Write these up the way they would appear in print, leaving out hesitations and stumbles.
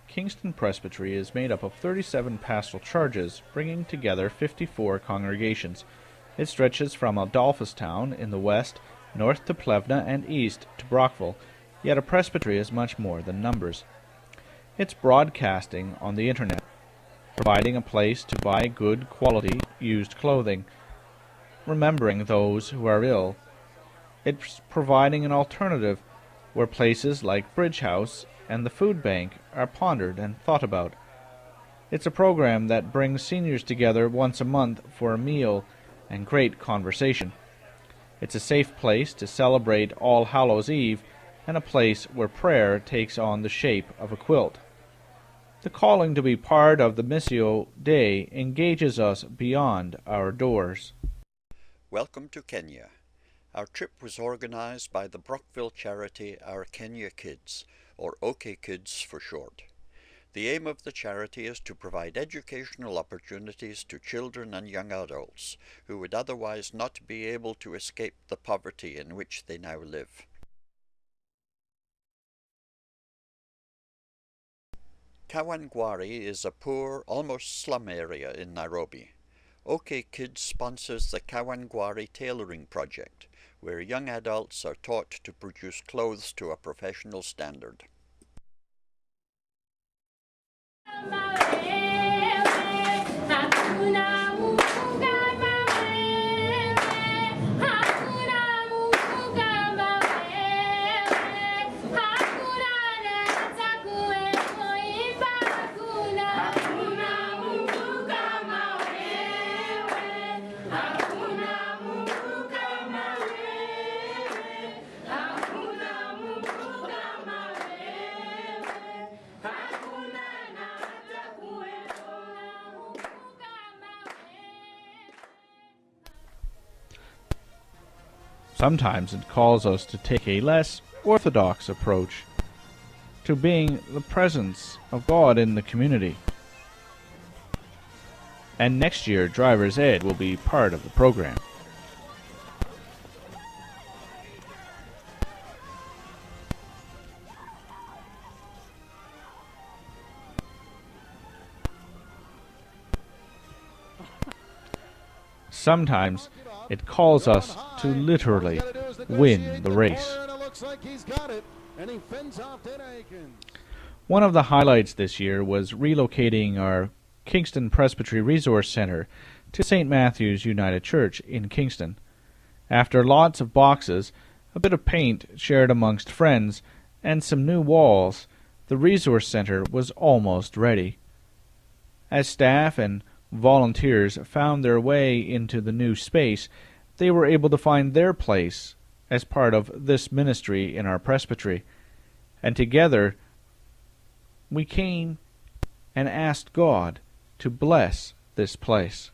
Kingston Presbytery is made up of 37 pastoral charges, bringing together 54 congregations. It stretches from Adolphustown in the west, north to Plevna, and east to Brockville, yet a presbytery is much more than numbers. It's broadcasting on the internet, providing a place to buy good quality used clothing, remembering those who are ill. It's providing an alternative where places like Bridge House and the food bank are pondered and thought about. It's a program that brings seniors together once a month for a meal and great conversation. It's a safe place to celebrate All Hallows Eve and a place where prayer takes on the shape of a quilt. The calling to be part of the Missio Dei engages us beyond our doors. Welcome to Kenya. Our trip was organized by the Brockville charity Our Kenya Kids, or OK Kids for short. The aim of the charity is to provide educational opportunities to children and young adults who would otherwise not be able to escape the poverty in which they now live. Kawangware is a poor, almost slum area in Nairobi. OK Kids sponsors the Kawangware Tailoring Project, where young adults are taught to produce clothes to a professional standard. Sometimes it calls us to take a less orthodox approach to being the presence of God in the community. And next year, Driver's Ed will be part of the program. Sometimes it calls us to literally win the race. One of the highlights this year was relocating our Kingston Presbytery Resource Center to St. Matthew's United Church in Kingston. After lots of boxes, a bit of paint shared amongst friends, and some new walls, the Resource Center was almost ready. As staff and volunteers found their way into the new space, they were able to find their place as part of this ministry in our presbytery. And together, we came and asked God to bless this place.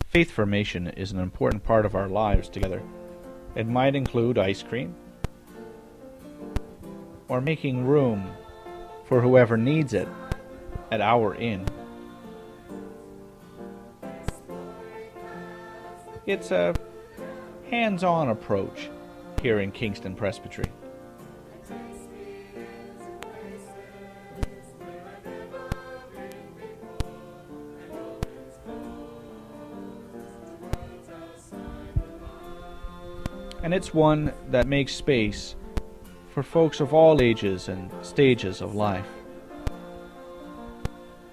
Faith formation is an important part of our lives together. It might include ice cream, or making room for whoever needs it at our inn. It's a hands-on approach here in Kingston Presbytery. And it's one that makes space for folks of all ages and stages of life,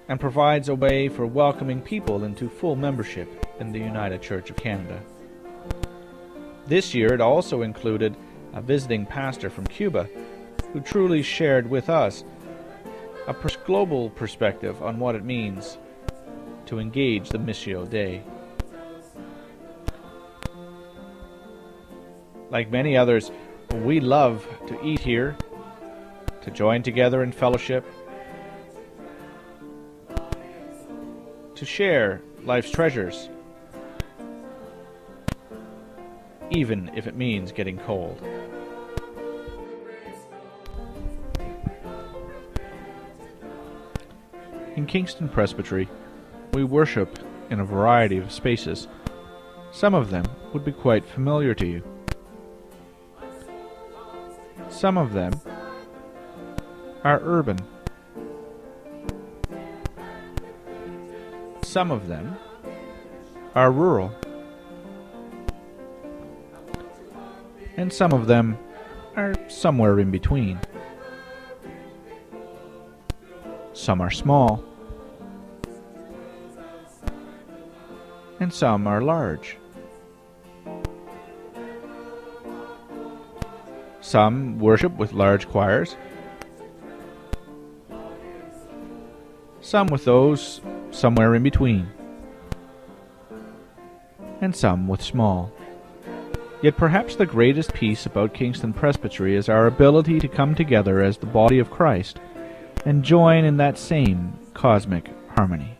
and provides a way for welcoming people into full membership in the United Church of Canada. This year it also included a visiting pastor from Cuba who truly shared with us a global perspective on what it means to engage the Missio Dei. Like many others, we love to eat here, to join together in fellowship, to share life's treasures, even if it means getting cold. In Kingston Presbytery, we worship in a variety of spaces. Some of them would be quite familiar to you. Some of them are urban. Some of them are rural. And some of them are somewhere in between. Some are small. And some are large. Some worship with large choirs. Some with those somewhere in between. And some with small. Yet perhaps the greatest piece about Kingston Presbytery is our ability to come together as the body of Christ and join in that same cosmic harmony.